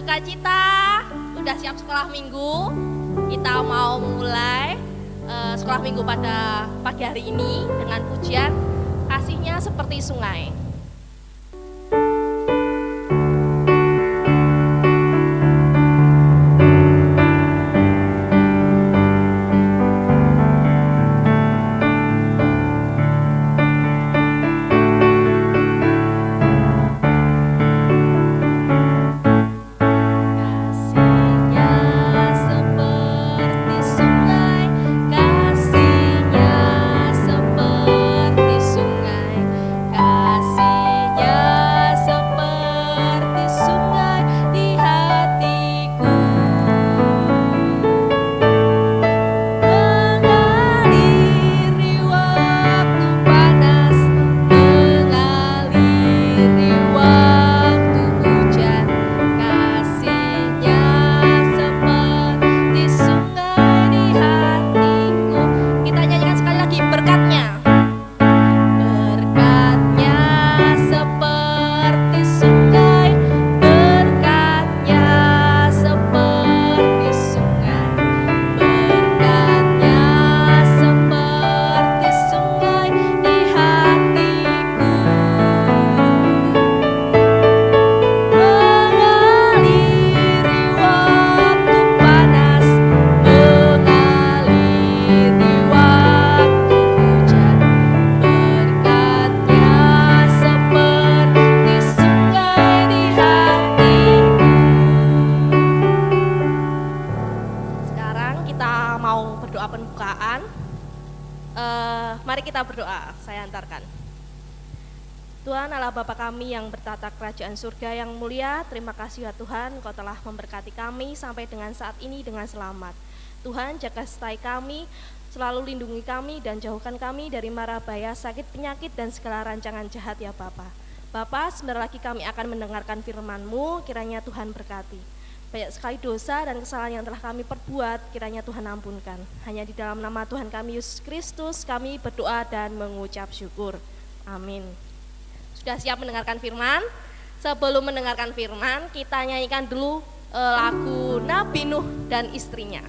bersukacita, udah siap sekolah minggu. Kita mau mulai sekolah minggu pada pagi hari ini dengan pujian Kasihnya Seperti Sungai. Tuhan Allah Bapa kami yang bertata kerajaan surga yang mulia, terima kasih ya Tuhan, Kau telah memberkati kami sampai dengan saat ini dengan selamat. Tuhan jaga setai kami, selalu lindungi kami dan jauhkan kami dari mara bahaya, sakit, penyakit dan segala rancangan jahat ya Bapa. Bapa, sebentar lagi kami akan mendengarkan firman-Mu, kiranya Tuhan berkati. Banyak sekali dosa dan kesalahan yang telah kami perbuat, kiranya Tuhan ampunkan. Hanya di dalam nama Tuhan kami Yesus Kristus kami berdoa dan mengucap syukur. Amin. Sudah siap mendengarkan firman? Sebelum mendengarkan firman, kita nyanyikan dulu lagu Nabi Nuh dan Istrinya.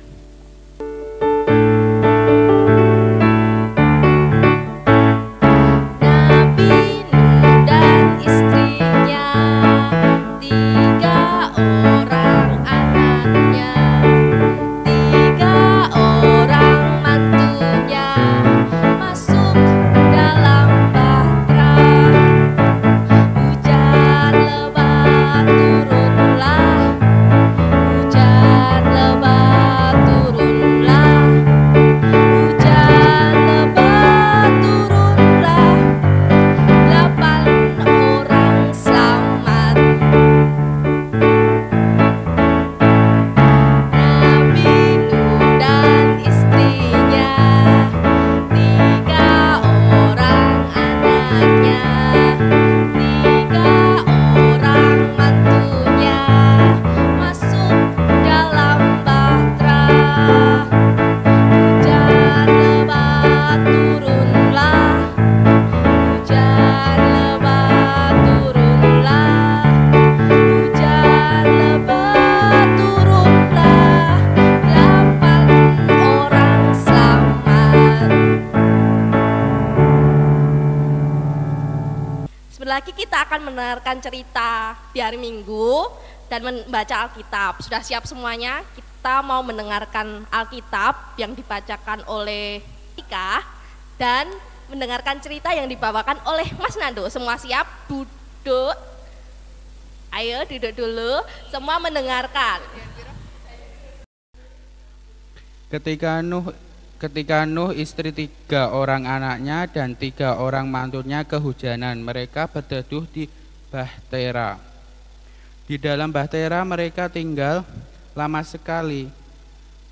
Lagi kita akan mendengarkan cerita di hari Minggu dan membaca Alkitab. Sudah siap semuanya? Kita mau mendengarkan Alkitab yang dibacakan oleh Tika dan mendengarkan cerita yang dibawakan oleh Mas Nando. Semua siap? Duduk. Ayo duduk dulu. Semua mendengarkan. Ketika Nuh istri 3 orang anaknya dan 3 orang mantunya kehujanan, mereka berteduh di Bahtera. Di dalam Bahtera mereka tinggal lama sekali.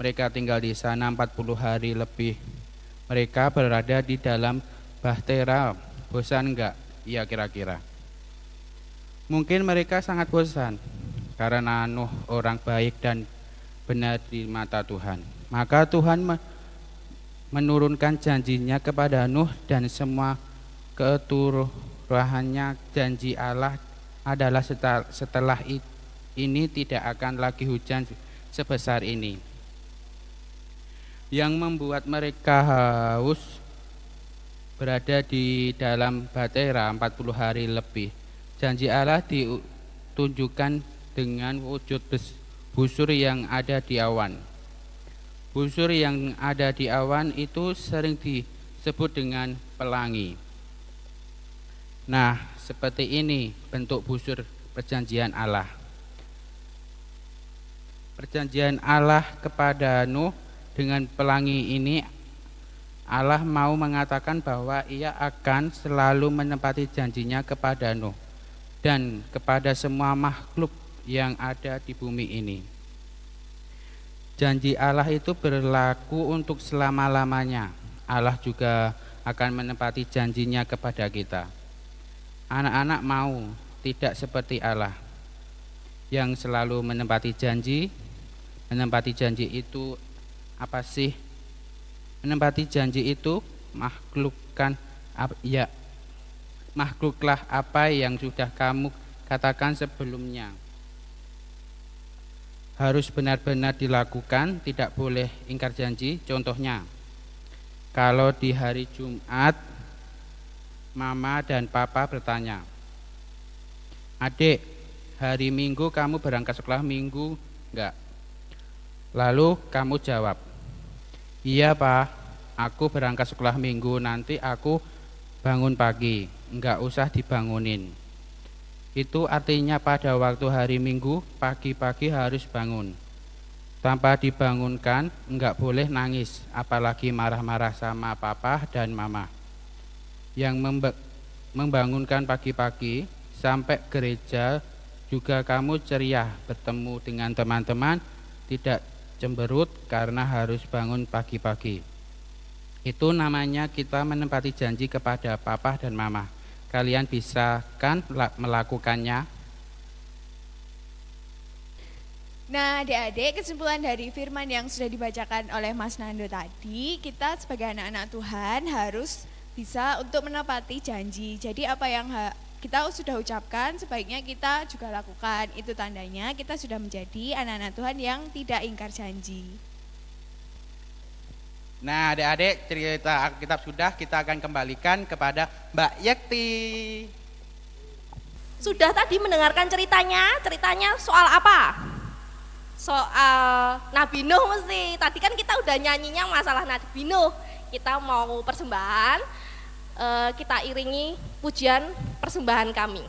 Mereka tinggal di sana 40 hari lebih. Mereka berada di dalam Bahtera. Bosan enggak? Iya kira-kira. Mungkin mereka sangat bosan karena Nuh orang baik dan benar di mata Tuhan. Maka Tuhan menurunkan janjinya kepada Nuh dan semua keturuhannya. Janji Allah adalah ini tidak akan lagi hujan sebesar ini. Yang membuat mereka haus berada di dalam bahtera 40 hari lebih. Janji Allah ditunjukkan dengan wujud busur yang ada di awan. Busur yang ada di awan itu sering disebut dengan pelangi. Nah, seperti ini bentuk busur perjanjian Allah. Perjanjian Allah kepada Nuh dengan pelangi ini, Allah mau mengatakan bahwa Ia akan selalu menepati janjinya kepada Nuh dan kepada semua makhluk yang ada di bumi ini. Janji Allah itu berlaku untuk selama-lamanya. Allah juga akan menepati janjinya kepada kita. Anak-anak mau tidak seperti Allah yang selalu menepati janji. Menepati janji itu apa sih? Menepati janji itu makhluklah apa yang sudah kamu katakan sebelumnya. Harus benar-benar dilakukan, tidak boleh ingkar janji. Contohnya, kalau di hari Jumat Mama dan Papa bertanya, "Adik, hari Minggu kamu berangkat sekolah Minggu enggak?" Lalu kamu jawab, "Iya Pak, aku berangkat sekolah Minggu, nanti aku bangun pagi, enggak usah dibangunin." Itu artinya pada waktu hari Minggu pagi-pagi harus bangun. Tanpa dibangunkan enggak boleh nangis, apalagi marah-marah sama Papa dan Mama. Yang membangunkan pagi-pagi sampai gereja juga kamu ceria bertemu dengan teman-teman, tidak cemberut karena harus bangun pagi-pagi. Itu namanya kita menepati janji kepada Papa dan Mama. Kalian bisa kan melakukannya? Nah, adik-adik, kesimpulan dari firman yang sudah dibacakan oleh Mas Nando tadi, kita sebagai anak-anak Tuhan harus bisa untuk menepati janji. Jadi apa yang kita sudah ucapkan sebaiknya kita juga lakukan. Itu tandanya kita sudah menjadi anak-anak Tuhan yang tidak ingkar janji. Nah, adik-adik, cerita Alkitab sudah, kita akan kembalikan kepada Mbak Yekti. Sudah tadi mendengarkan ceritanya soal apa? Soal Nabi Nuh mesti. Tadi kan kita udah nyanyinya masalah Nabi Nuh. Kita mau persembahan, kita iringi pujian persembahan kami.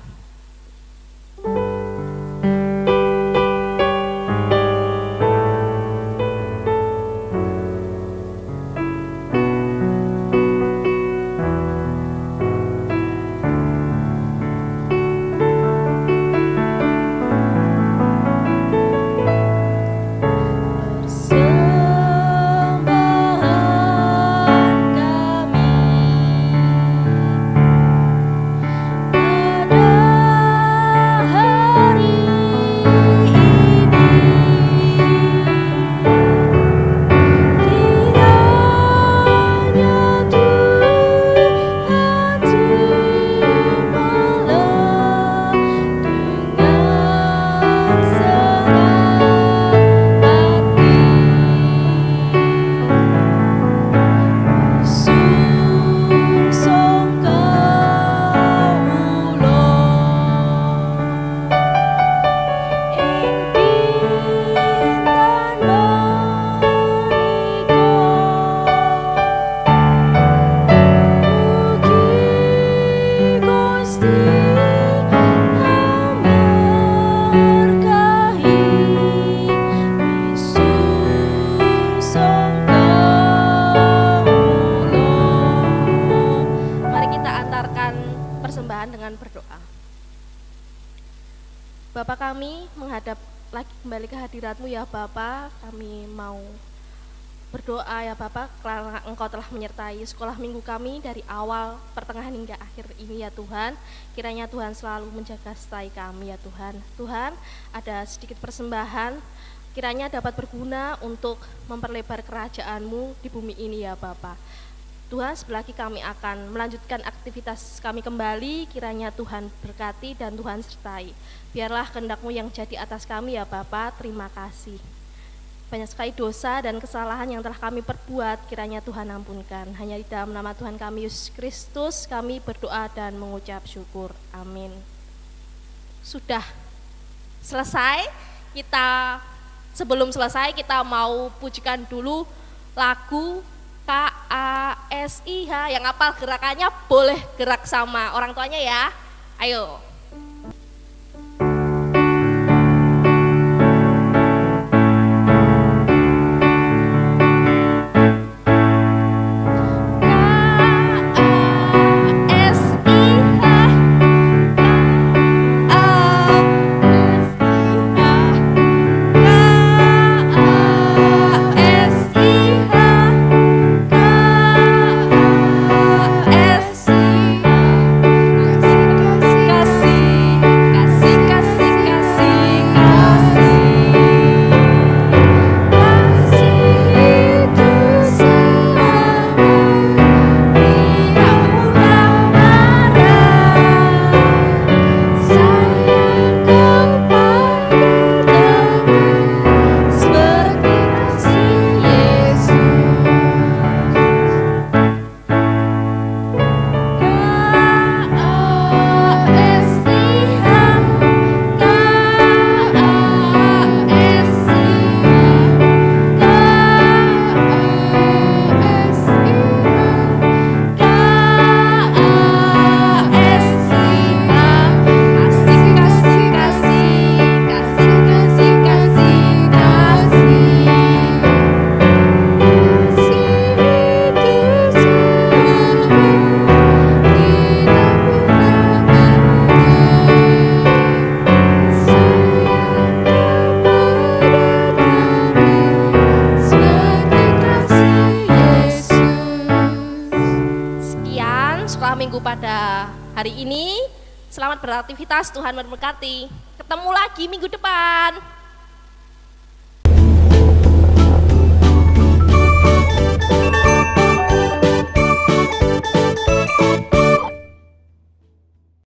Bapa kami menghadap lagi kembali ke hadirat-Mu ya Bapa, kami mau berdoa ya Bapa, karena Engkau telah menyertai sekolah minggu kami dari awal, pertengahan hingga akhir ini ya Tuhan. Kiranya Tuhan selalu menjaga setai kami ya Tuhan. Tuhan, ada sedikit persembahan, kiranya dapat berguna untuk memperlebar kerajaan-Mu di bumi ini ya Bapa. Tuhan, sebelah lagi kami akan melanjutkan aktivitas kami kembali, kiranya Tuhan berkati dan Tuhan sertai. Biarlah kehendak-Mu yang jadi atas kami ya Bapa, terima kasih. Banyak sekali dosa dan kesalahan yang telah kami perbuat, kiranya Tuhan ampunkan. Hanya di dalam nama Tuhan kami Yesus Kristus, kami berdoa dan mengucap syukur. Amin. Sudah selesai, sebelum selesai kita mau pujikan dulu lagu KASIH. Yang hafal gerakannya boleh gerak sama orang tuanya ya. Ayo. Pada hari ini, selamat beraktivitas, Tuhan memberkati. Ketemu lagi minggu depan.